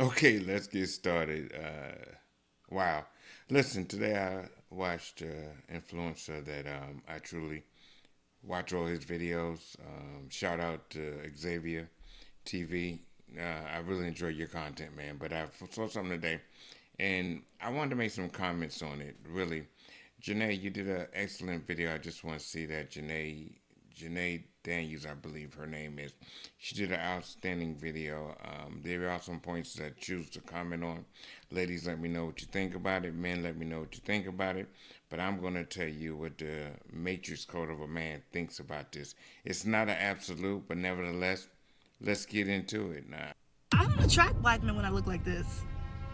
Okay, let's get started. Wow. Listen, today I watched influencer that I truly watch all his videos. Shout out to Xavier TV. I really enjoy your content, man. But I saw something today, and I wanted to make some comments on it. Really, Janae, you did an excellent video. I just want to see that Janae Daniels, I believe her name is. She did an outstanding video. There are some points that I choose to comment on. Ladies, let me know what you think about it. Men, let me know what you think about it. But I'm going to tell you what the Matrix Code of a Man thinks about this. It's not an absolute, but nevertheless, let's get into it now. I don't attract black men when I look like this.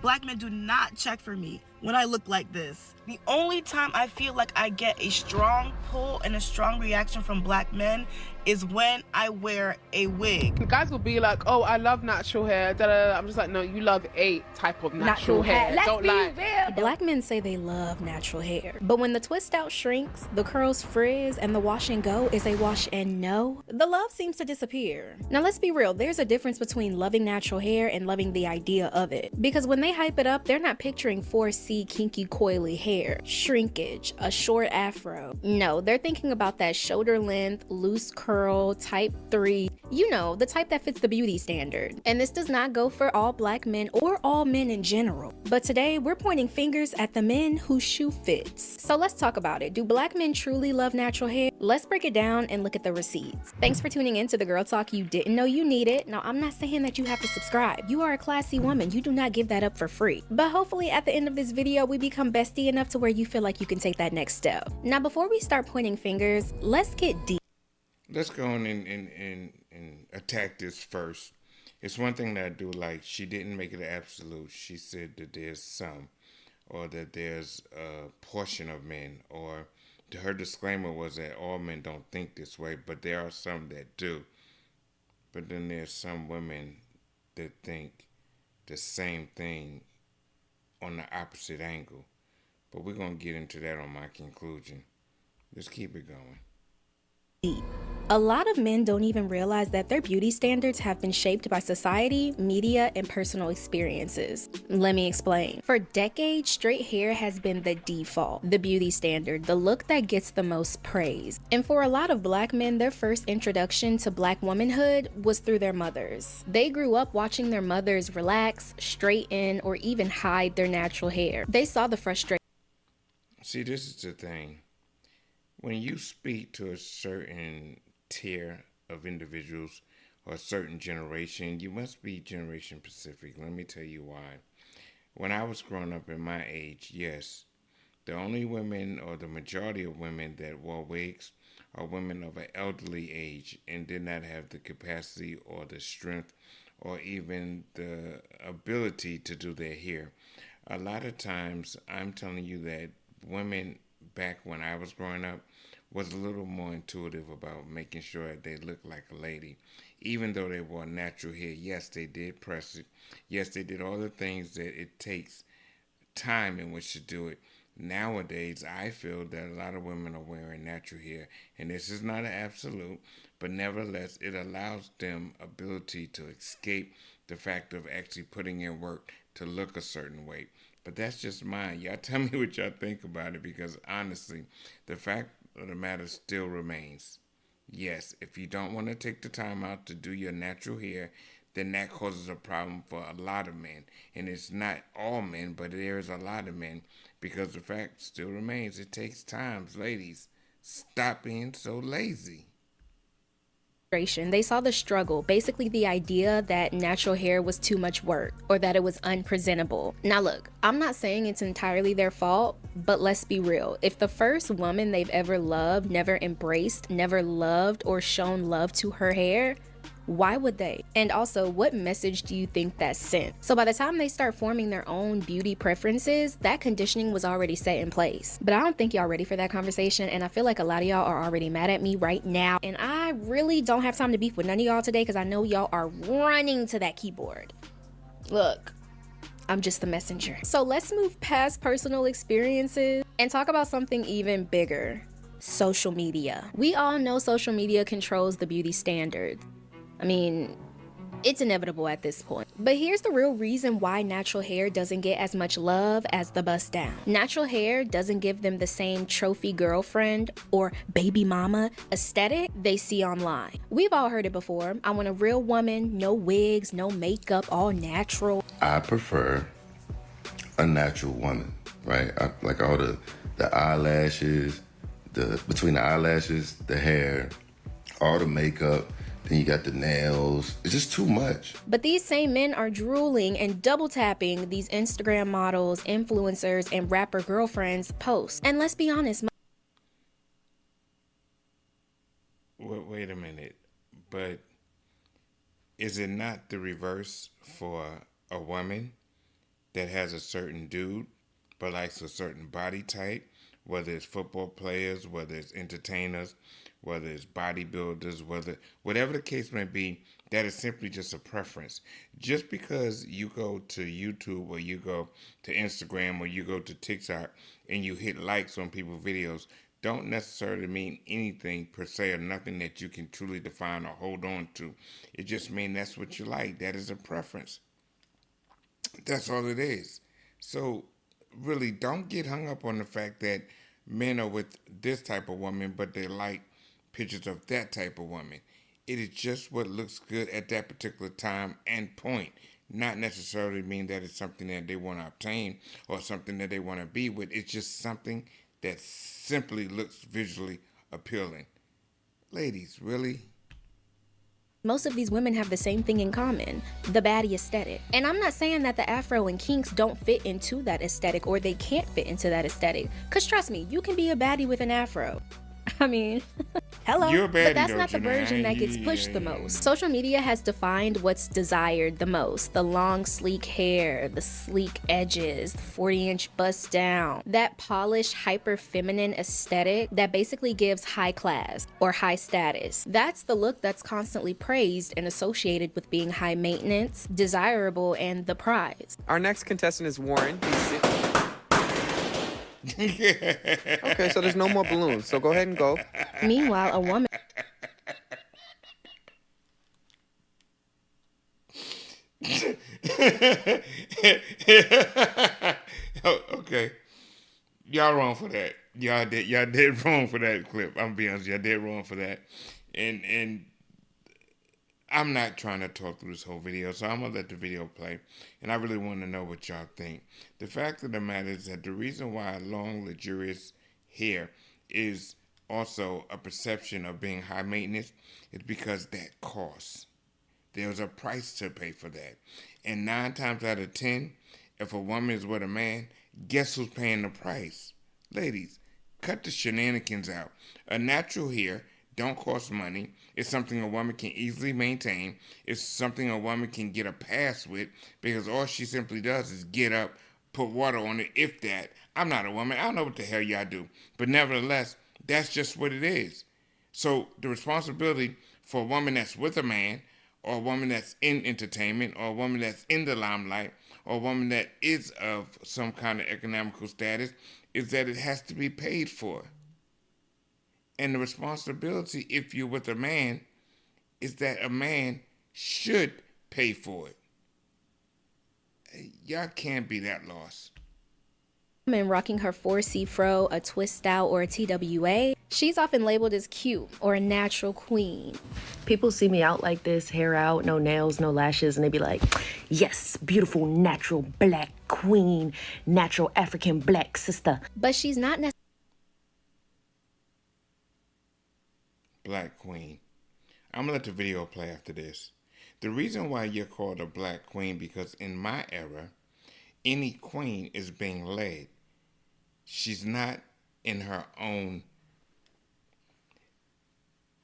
Black men do not check for me when I look like this. The only time I feel like I get a strong pull and a strong reaction from black men is when I wear a wig. The guys will be like, "Oh, I love natural hair." Da, da, da. I'm just like, "No, you love a type of natural hair. Let's Don't be lie." real. Black men say they love natural hair, but when the twist out shrinks, the curls frizz, and the wash and go is a wash and no, the love seems to disappear. Now let's be real, there's a difference between loving natural hair and loving the idea of it. Because when they hype it up, they're not picturing 4C kinky coily hair, shrinkage, a short afro. No, they're thinking about that shoulder length, loose curl, type 3, you know, the type that fits the beauty standard. And this does not go for all black men or all men in general. But today we're pointing fingers at the men whose shoe fits. So let's talk about it. Do black men truly love natural hair? Let's break it down and look at the receipts. Thanks for tuning in to the Girl Talk you didn't know you needed. Now, I'm not saying that you have to subscribe. You are a classy woman. You do not give that up for free. But hopefully at the end of this video, we become bestie enough to where you feel like you can take that next step. Now, before we start pointing fingers, let's get deep. Let's go on and attack this first. It's one thing that I do like. She didn't make it an absolute. She said that there's some, or that there's a portion of men, or her disclaimer was that all men don't think this way, but there are some that do. But then there's some women that think the same thing on the opposite angle. But we're going to get into that on my conclusion. Let's keep it going. A lot of men don't even realize that their beauty standards have been shaped by society, media, and personal experiences. Let me explain. For decades, straight hair has been the default, the beauty standard, the look that gets the most praise. And for a lot of black men, their first introduction to black womanhood was through their mothers. They grew up watching their mothers relax, straighten, or even hide their natural hair. They saw the frustration. See, this is the thing. When you speak to a certain tier of individuals or a certain generation, you must be generation specific. Let me tell you why. When I was growing up in my age, yes, the only women or the majority of women that wore wigs are women of an elderly age and did not have the capacity or the strength or even the ability to do their hair. A lot of times, I'm telling you that women back when I was growing up was a little more intuitive about making sure they looked like a lady. Even though they wore natural hair, yes, they did press it. Yes, they did all the things that it takes time in which to do it. Nowadays, I feel that a lot of women are wearing natural hair, and this is not an absolute, but nevertheless, it allows them ability to escape the fact of actually putting in work to look a certain way. But that's just mine. Y'all tell me what y'all think about it, because honestly, the fact of the matter still remains. Yes, if you don't want to take the time out to do your natural hair, then that causes a problem for a lot of men. And it's not all men, but there's a lot of men, because the fact still remains, it takes time. Ladies, stop being so lazy. They saw the struggle, basically the idea that natural hair was too much work or that it was unpresentable. Now look, I'm not saying it's entirely their fault, but let's be real. If the first woman they've ever loved never embraced, never loved, or shown love to her hair, why would they? And also, what message do you think that sent? So by the time they start forming their own beauty preferences, that conditioning was already set in place. But I don't think y'all ready for that conversation, and I feel like a lot of y'all are already mad at me right now. And I really don't have time to beef with none of y'all today because I know y'all are running to that keyboard. Look, I'm just the messenger. So let's move past personal experiences and talk about something even bigger. Social media. We all know social media controls the beauty standards. I mean, It's inevitable at this point. But here's the real reason why natural hair doesn't get as much love as the bust down. Natural hair doesn't give them the same trophy girlfriend or baby mama aesthetic they see online. We've all heard it before. I want a real woman, no wigs, no makeup, all natural. I prefer a natural woman, right? I like all the eyelashes, between the eyelashes, the hair, all the makeup. Then you got the nails. It's just too much. But these same men are drooling and double tapping these Instagram models, influencers, and rapper girlfriends' posts. And let's be honest. Wait a minute. But is it not the reverse for a woman that has a certain dude but likes a certain body type? Whether it's football players, whether it's entertainers, whether it's bodybuilders, whatever the case may be, that is simply just a preference. Just because you go to YouTube or you go to Instagram or you go to TikTok and you hit likes on people's videos, don't necessarily mean anything per se or nothing that you can truly define or hold on to. It just means that's what you like. That is a preference. That's all it is. So really, don't get hung up on the fact that men are with this type of woman, but they like pictures of that type of woman. It is just what looks good at that particular time and point. Not necessarily mean that it's something that they want to obtain or something that they want to be with. It's just something that simply looks visually appealing. Ladies, really? Most of these women have the same thing in common, the baddie aesthetic. And I'm not saying that the afro and kinks don't fit into that aesthetic or they can't fit into that aesthetic. Cause trust me, you can be a baddie with an afro. I mean, hello. You're a baddie, but that's though, not the Janae. version that gets pushed the most. Social media has defined what's desired the most. The long, sleek hair, the sleek edges, 40-inch bust down. That polished, hyper-feminine aesthetic that basically gives high class or high status. That's the look that's constantly praised and associated with being high maintenance, desirable, and the prize. Our next contestant is Warren. Okay, so there's no more balloons, so go ahead and go. Meanwhile, a woman Oh, okay. Y'all wrong for that. Y'all did wrong for that clip. I'm gonna be honest, y'all did wrong for that. And I'm not trying to talk through this whole video, so I'm gonna let the video play. And I really want to know what y'all think. The fact of the matter is that the reason why long, luxurious hair is also a perception of being high maintenance is because that costs. There's a price to pay for that. And 9 times out of 10, if a woman is with a man, guess who's paying the price? Ladies, cut the shenanigans out. A natural hair don't cost money. It's something a woman can easily maintain. It's something a woman can get a pass with because all she simply does is get up, put water on it, if that. I'm not a woman. I don't know what the hell y'all do. But nevertheless, that's just what it is. So the responsibility for a woman that's with a man or a woman that's in entertainment or a woman that's in the limelight or a woman that is of some kind of economical status is that it has to be paid for. And the responsibility, if you're with a man, is that a man should pay for it. Y'all can't be that lost. woman rocking her 4C fro, a twist out, or a TWA, she's often labeled as cute or a natural queen. People see me out like this, hair out, no nails, no lashes, and they be like, yes, beautiful, natural black queen, natural African black sister. But she's not necessarily Black queen. I'm gonna let the video play after this. The reason why you're called a black queen, because in my era, any queen is being led. She's not in her own.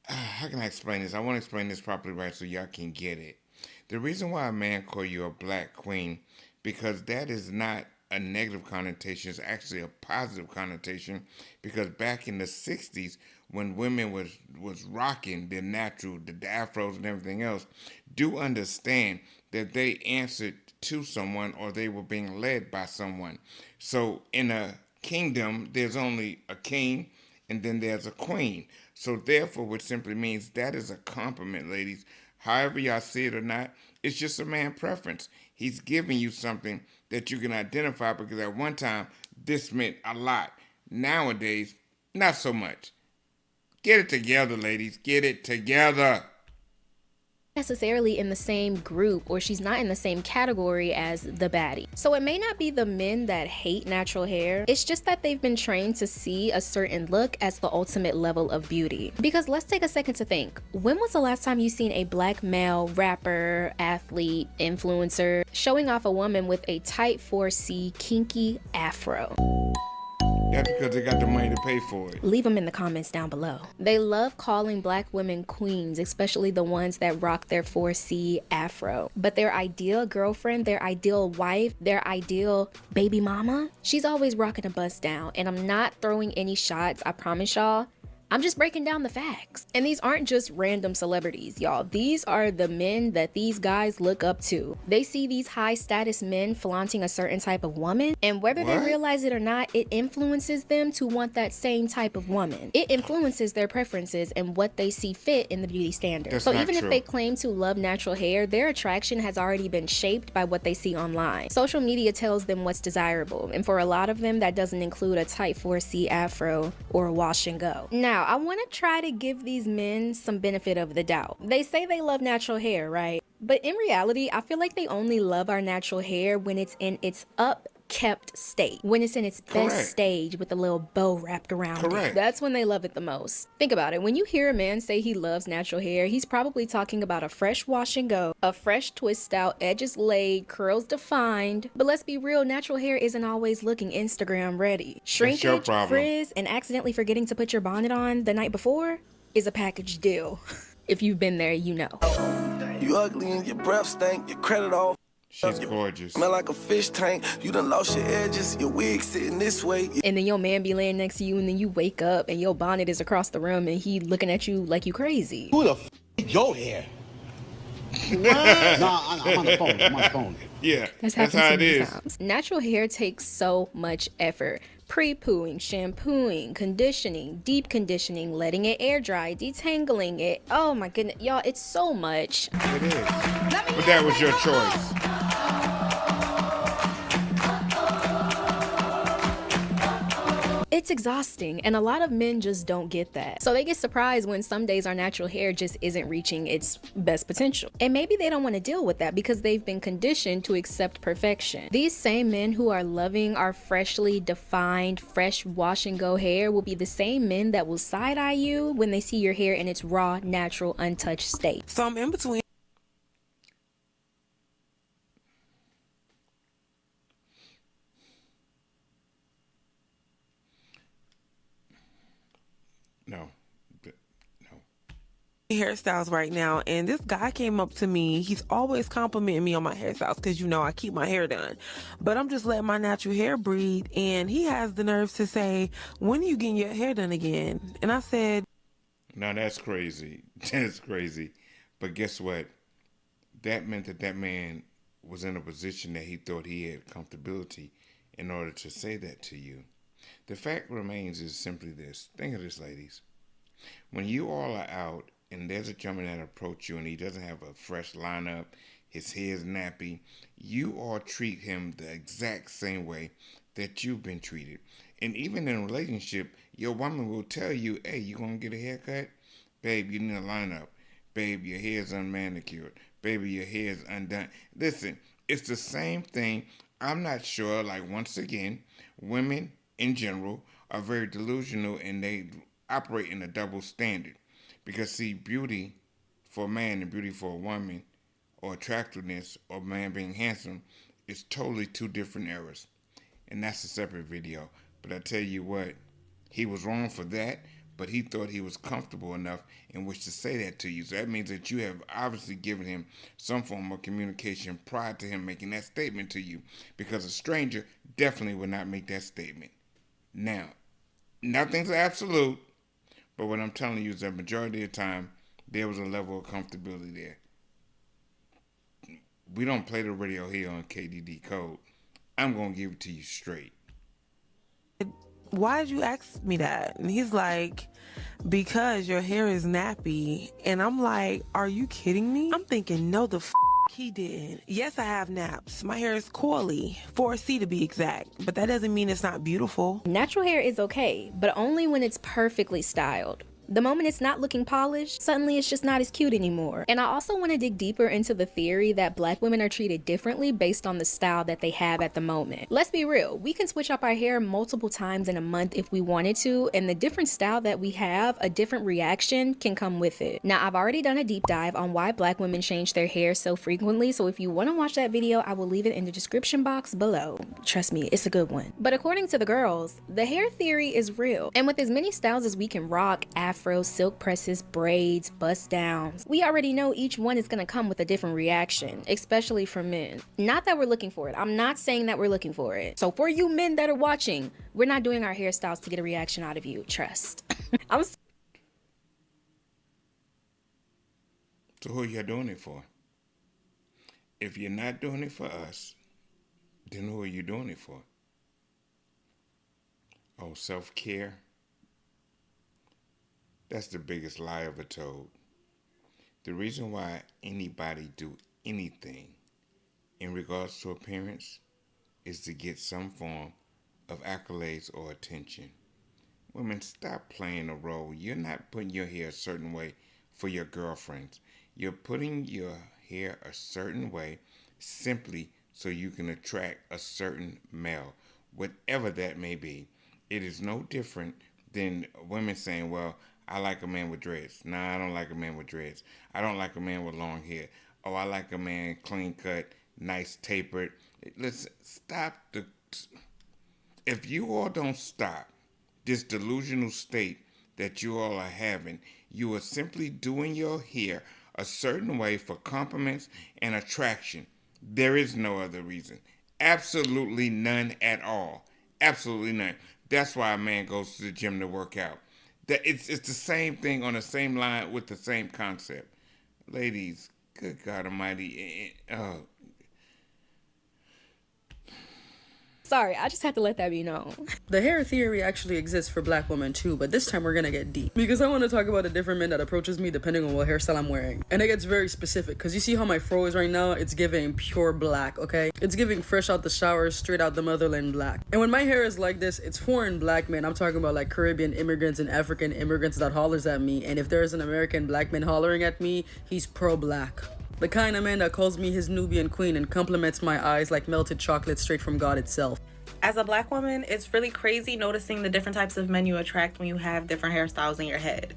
How can I explain this? I want to explain this properly right so y'all can get it. The reason why a man call you a black queen, because that is not a negative connotation. It's actually a positive connotation, because back in the 60s, when women was rocking their natural, the afros and everything else, do understand that they answered to someone or they were being led by someone. So in a kingdom, there's only a king and then there's a queen. So therefore, what simply means that is a compliment, ladies. however y'all see it or not, it's just a man preference. He's giving you something that you can identify because at one time, this meant a lot. Nowadays, not so much. Get it together, ladies. Get it together. Necessarily in the same group, or she's not in the same category as the baddie. So it may not be the men that hate natural hair, it's just that they've been trained to see a certain look as the ultimate level of beauty. Because let's take a second to think, when was the last time you seen a black male rapper, athlete, influencer showing off a woman with a tight 4C kinky afro? That's because they got the money to pay for it. Leave them in the comments down below. They love calling black women queens, especially the ones that rock their 4C afro. But their ideal girlfriend, their ideal wife, their ideal baby mama, she's always rocking a bust down. And I'm not throwing any shots, I promise y'all. I'm just breaking down the facts. And these aren't just random celebrities, y'all. These are the men that these guys look up to. They see these high status men flaunting a certain type of woman, and whether they realize it or not, it influences them to want that same type of woman. It influences their preferences and what they see fit in the beauty standards. So even if they claim to love natural hair, their attraction has already been shaped by what they see online. Social media tells them what's desirable, and for a lot of them, that doesn't include a tight 4C afro or a wash and go. Now, I want to try to give these men some benefit of the doubt. They say they love natural hair, right? But in reality, I feel like they only love our natural hair when it's in its kept state, when it's in its best stage with a little bow wrapped around it. That's when they love it the most. Think about it. When you hear a man say he loves natural hair, he's probably talking about a fresh wash and go, a fresh twist out, edges laid, curls defined. But let's be real, natural hair isn't always looking Instagram ready. Shrinkage, frizz, and accidentally forgetting to put your bonnet on the night before is a package deal. If you've been there, you know. You ugly and your breath stink, your credit all. She's gorgeous. Smell like a fish tank. You done lost your edges. Your wig sitting this way. And then your man be laying next to you, and then you wake up and your bonnet is across the room, and he looking at you like you crazy. Who the f your hair? Nah, I'm on the phone. I'm on the phone. Yeah, that's how it is. Times. Natural hair takes so much effort. Pre-pooing, shampooing, conditioning, deep conditioning, letting it air dry, detangling it. Oh my goodness, y'all, it's so much. It is. But that was your choice. It's exhausting, and a lot of men just don't get that. So they get surprised when some days our natural hair just isn't reaching its best potential. And maybe they don't want to deal with that because they've been conditioned to accept perfection. These same men who are loving our freshly defined, fresh wash and go hair will be the same men that will side eye you when they see your hair in its raw, natural, untouched state. So I'm in between. No. Hairstyles right now, and this guy came up to me. He's always complimenting me on my hairstyles because you know I keep my hair done, but I'm just letting my natural hair breathe. And he has the nerve to say, "When are you getting your hair done again?" And I said, "No, that's crazy. That's crazy." But guess what? That meant that man was in a position that he thought he had comfortability in order to say that to you. The fact remains is simply this. Think of this, ladies. When you all are out and there's a gentleman that approach you and he doesn't have a fresh lineup, his hair's nappy, you all treat him the exact same way that you've been treated. And even in a relationship, your woman will tell you, "Hey, you gonna get a haircut? Babe, you need a lineup. Babe, your hair's unmanicured. Baby, your hair's undone." Listen, it's the same thing. I'm not sure, like, once again, women in general are very delusional and they operate in a double standard. Because, see, beauty for a man and beauty for a woman, or attractiveness, or man being handsome, is totally two different eras. And that's a separate video. But I tell you what, he was wrong for that, but he thought he was comfortable enough in which to say that to you. So that means that you have obviously given him some form of communication prior to him making that statement to you. Because a stranger definitely would not make that statement. Now, nothing's absolute. But what I'm telling you is that majority of the time, there was a level of comfortability there. We don't play the radio here on KDD Code. I'm going to give it to you straight. why did you ask me that? And he's like, because your hair is nappy. And I'm like, are you kidding me? I'm thinking, no, the he didn't. Yes, I have naps. My hair is coily, 4C to be exact, but that doesn't mean it's not beautiful. Natural hair is okay, but only when it's perfectly styled. The moment it's not looking polished, suddenly it's just not as cute anymore. And I also want to dig deeper into the theory that black women are treated differently based on the style that they have at the moment. Let's be real, we can switch up our hair multiple times in a month if we wanted to, and the different style that we have, a different reaction can come with it. Now, I've already done a deep dive on why black women change their hair so frequently, so if you want to watch that video, I will leave it in the description box below. Trust me, it's a good one. But according to the girls, the hair theory is real, and with as many styles as we can rock, afros, silk presses, braids, bust downs, we already know each one is going to come with a different reaction, especially for men. Not that we're looking for it. I'm not saying that we're looking for it. So for you men that are watching, we're not doing our hairstyles to get a reaction out of you. Trust. So who are you doing it for? If you're not doing it for us, then who are you doing it for? Oh, self-care? That's the biggest lie ever told. The reason why anybody do anything in regards to appearance is to get some form of accolades or attention. Women, stop playing a role. You're not putting your hair a certain way for your girlfriends. You're putting your hair a certain way simply so you can attract a certain male, whatever that may be. It is no different than women saying, well, I like a man with dreads. Nah, I don't like a man with dreads. I don't like a man with long hair. Oh, I like a man clean cut, nice tapered. Listen, stop the... If you all don't stop this delusional state that you all are having, you are simply doing your hair a certain way for compliments and attraction. There is no other reason. Absolutely none at all. Absolutely none. That's why a man goes to the gym to work out. That it's the same thing on the same line with the same concept. Ladies, good God Almighty. Sorry, I just had to let that be known. The hair theory actually exists for black women too, but this time we're gonna get deep. Because I want to talk about a different man that approaches me depending on what hairstyle I'm wearing. And it gets very specific, because you see how my fro is right now? It's giving pure black, okay? It's giving fresh out the shower, straight out the motherland black. And when my hair is like this, it's foreign black men. I'm talking about like Caribbean immigrants and African immigrants that hollers at me. And if there's an American black man hollering at me, he's pro-black. The kind of man that calls me his Nubian queen and compliments my eyes like melted chocolate straight from God itself. As a black woman, it's really crazy noticing the different types of men you attract when you have different hairstyles in your head.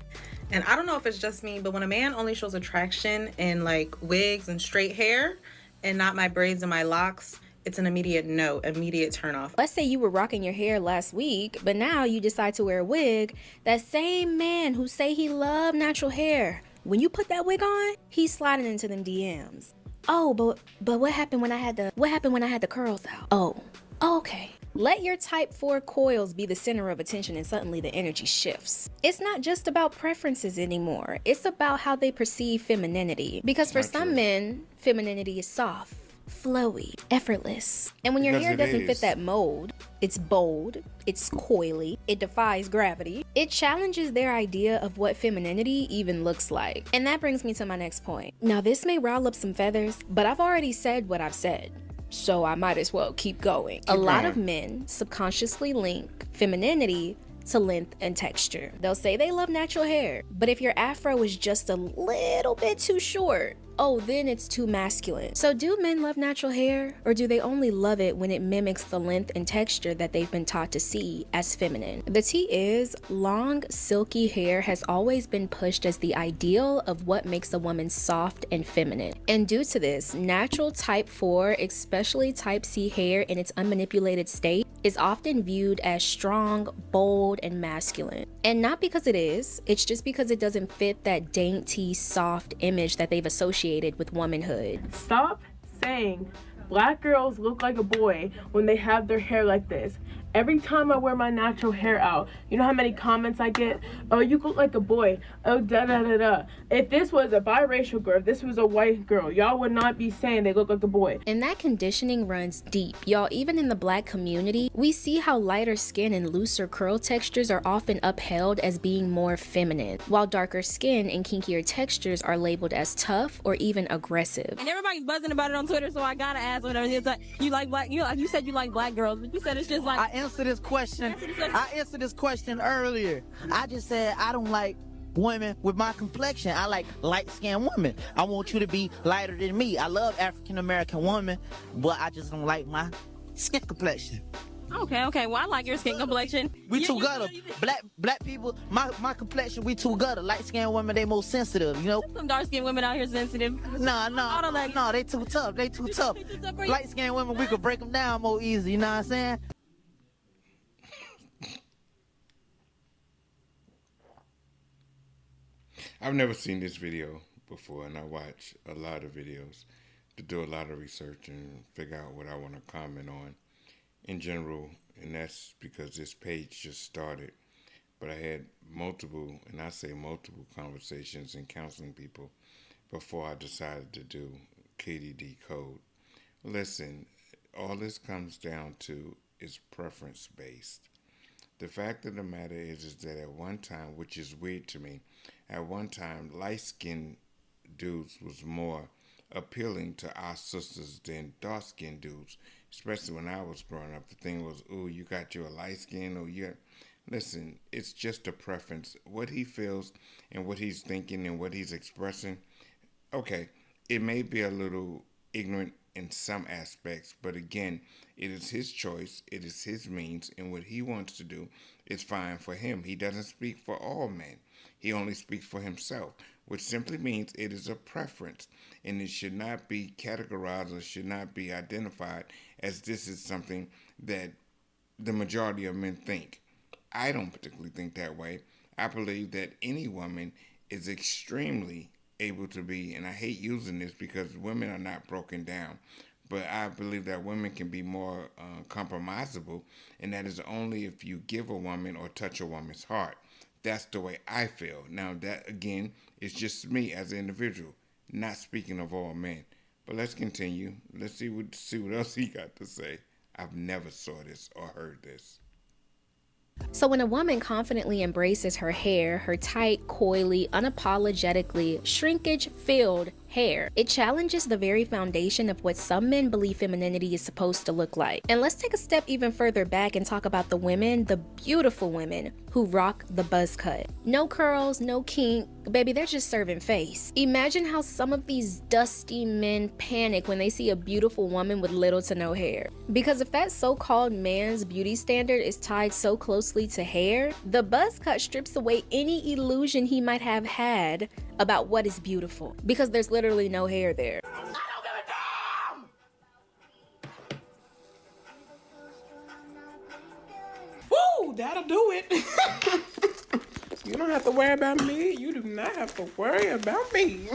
And I don't know if it's just me, but when a man only shows attraction in like wigs and straight hair and not my braids and my locks, it's an immediate no, immediate turn off. Let's say you were rocking your hair last week, but now you decide to wear a wig. That same man who say he loved natural hair, when you put that wig on, he's sliding into them DMs. Oh, but what happened when I had the curls out? Oh, okay. Let your type 4 coils be the center of attention and suddenly the energy shifts. It's not just about preferences anymore. It's about how they perceive femininity. Because for some men, femininity is soft, flowy, effortless. And when your hair doesn't fit that mold, it's bold, it's coily, it defies gravity. It challenges their idea of what femininity even looks like. And that brings me to my next point. Now this may rile up some feathers, but I've already said what I've said, so I might as well keep going. A lot of men subconsciously link femininity to length and texture. They'll say they love natural hair, but if your afro is just a little bit too short, oh, then it's too masculine. So do men love natural hair, or do they only love it when it mimics the length and texture that they've been taught to see as feminine? The tea is, long, silky hair has always been pushed as the ideal of what makes a woman soft and feminine. And due to this, natural type 4, especially type C hair in its unmanipulated state, is often viewed as strong, bold, and masculine. And not because it is, it's just because it doesn't fit that dainty, soft image that they've associated with womanhood. Stop saying black girls look like a boy when they have their hair like this. Every time I wear my natural hair out, you know how many comments I get? Oh, you look like a boy. Oh, da-da-da-da. If this was a biracial girl, if this was a white girl, y'all would not be saying they look like a boy. And that conditioning runs deep. Y'all, even in the Black community, we see how lighter skin and looser curl textures are often upheld as being more feminine, while darker skin and kinkier textures are labeled as tough or even aggressive. And everybody's buzzing about it on Twitter, so I gotta ask whatever it is. Like, you like black? You said you like black girls, but you said it's just like. I answered this question earlier. I just said I don't like women with my complexion. I like light-skinned women. I want you to be lighter than me. I love African American women, but I just don't like my skin complexion. Okay. Well, I like your skin complexion. We too gutter. Black people, my complexion, we too gutter. Light-skinned women, they more sensitive, you know? Some dark-skinned women out here sensitive. No, they too tough. Light-skinned women, we could break them down more easy, you know what I'm saying? I've never seen this video before, and I watch a lot of videos to do a lot of research and figure out what I want to comment on in general, and that's because this page just started. But I had multiple, and I say multiple, conversations and counseling people before I decided to do KDD Code. Listen, all this comes down to is preference-based. The fact of the matter is that at one time, which is weird to me, at one time, light-skinned dudes was more appealing to our sisters than dark-skinned dudes. Especially when I was growing up, the thing was, ooh, you got your light skin, or you got... Listen, it's just a preference. What he feels and what he's thinking and what he's expressing, okay, it may be a little ignorant in some aspects, but again, it is his choice, it is his means, and what he wants to do is fine for him. He doesn't speak for all men. He only speaks for himself, which simply means it is a preference, and it should not be categorized or should not be identified as this is something that the majority of men think. I don't particularly think that way. I believe that any woman is extremely able to be, and I hate using this because women are not broken down, but I believe that women can be more compromisable, and that is only if you give a woman or touch a woman's heart. That's the way I feel. Now that, again, is just me as an individual, not speaking of all men. But let's continue. Let's see what else he got to say. I've never saw this or heard this. So when a woman confidently embraces her hair, her tight, coily, unapologetically shrinkage-filled hair, it challenges the very foundation of what some men believe femininity is supposed to look like. And let's take a step even further back and talk about the women, the beautiful women, who rock the buzz cut. No curls, no kink, baby, they're just serving face. Imagine how some of these dusty men panic when they see a beautiful woman with little to no hair. Because if that so-called man's beauty standard is tied so closely to hair, the buzz cut strips away any illusion he might have had about what is beautiful, because there's literally no hair there. Woo, that'll do it. You don't have to worry about me. You do not have to worry about me.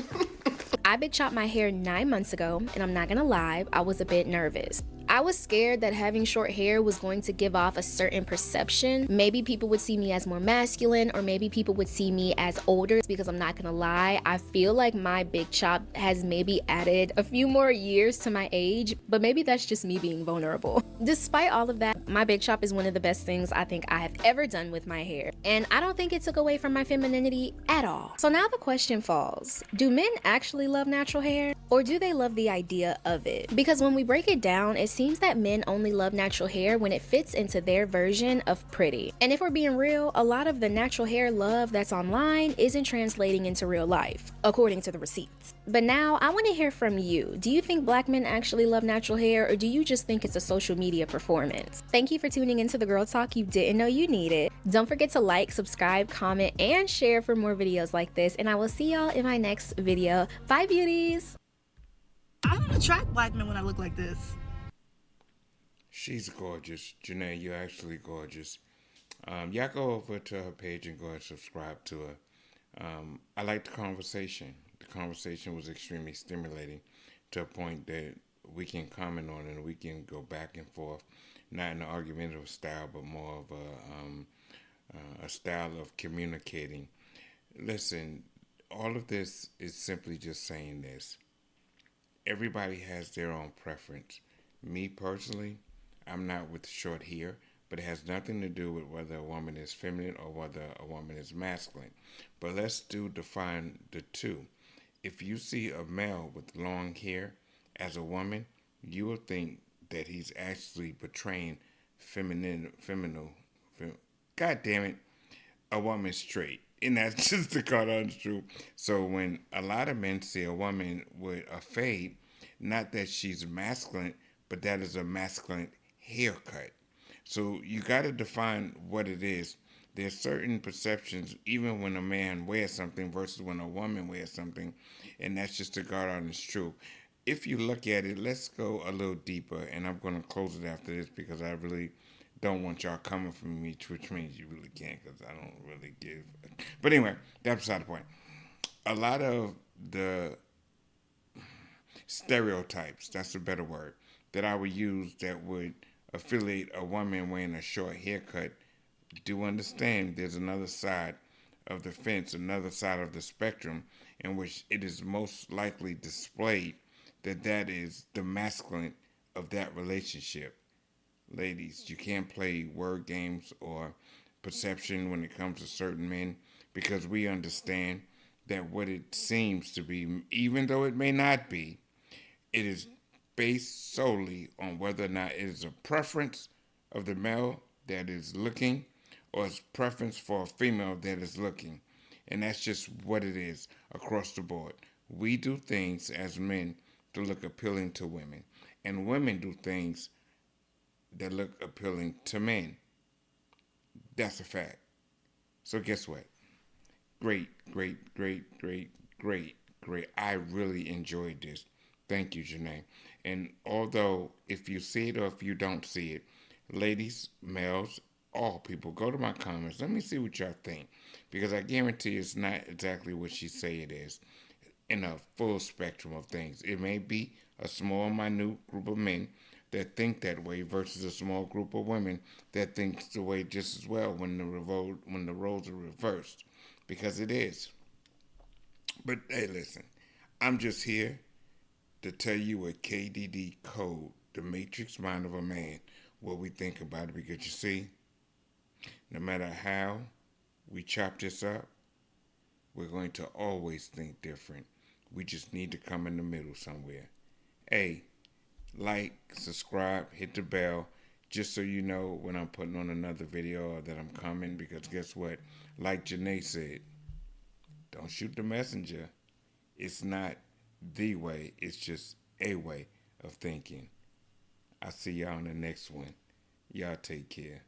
I big chopped my hair 9 months ago, and I'm not gonna lie, I was a bit nervous. I was scared that having short hair was going to give off a certain perception. Maybe people would see me as more masculine, or maybe people would see me as older, because I'm not gonna lie, I feel like my big chop has maybe added a few more years to my age, but maybe that's just me being vulnerable. Despite all of that, my big chop is one of the best things I think I have ever done with my hair, and I don't think it took away from my femininity at all. So now the question falls, do men actually love natural hair, or do they love the idea of it? Because when we break it down, it seems that men only love natural hair when it fits into their version of pretty. And if we're being real, a lot of the natural hair love that's online isn't translating into real life, according to the receipts. But now I want to hear from you. Do you think black men actually love natural hair, or do you just think it's a social media performance? Thank you for tuning into the Girl Talk you didn't know you needed. Don't forget to like, subscribe, comment, and share for more videos like this, and I will see y'all in my next video. Bye, beauties! I don't attract black men when I look like this. She's gorgeous. Janae, you're actually gorgeous. Y'all go over to her page and go and subscribe to her. I like the conversation. The conversation was extremely stimulating to a point that we can comment on it and we can go back and forth, not in an argumentative style, but more of a style of communicating. Listen, all of this is simply just saying this. Everybody has their own preference. Me personally, I'm not with short hair, but it has nothing to do with whether a woman is feminine or whether a woman is masculine. But let's define the two. If you see a male with long hair as a woman, you will think that he's actually portraying God damn it, a woman straight. And that's just the God honest truth. So when a lot of men see a woman with a fade, not that she's masculine, but that is a masculine haircut. So you got to define what it is. There's certain perceptions, even when a man wears something versus when a woman wears something, and that's just the God honest truth. If you look at it, let's go a little deeper, and I'm going to close it after this because I really don't want y'all coming from me, which means you really can't because I don't really give. But anyway, that's beside the point. A lot of the stereotypes, that's a better word, that I would use that would affiliate a woman wearing a short haircut, do understand there's another side of the fence, another side of the spectrum in which it is most likely displayed that is the masculine of that relationship. Ladies, you can't play word games or perception when it comes to certain men because we understand that what it seems to be, even though it may not be, it is based solely on whether or not it is a preference of the male that is looking or it's preference for a female that is looking. And that's just what it is across the board. We do things as men to look appealing to women, and women do things that look appealing to men. That's a fact. So guess what? Great. I really enjoyed this. Thank you, Janae. And although if you see it or if you don't see it, ladies, males, all people, go to my comments. Let me see what y'all think. Because I guarantee it's not exactly what she say it is in a full spectrum of things. It may be a small, minute group of men that think that way versus a small group of women that thinks the way just as well when the roles are reversed, because it is. But hey, listen, I'm just here to tell you a KDD code, the matrix mind of a man, what we think about it. Because you see, no matter how we chop this up, we're going to always think different. We just need to come in the middle somewhere. Hey, like, subscribe, hit the bell, just so you know when I'm putting on another video or that I'm coming, because guess what? Like Janae said, don't shoot the messenger. It's not the way, it's just a way of thinking. I'll see y'all on the next one. Y'all take care.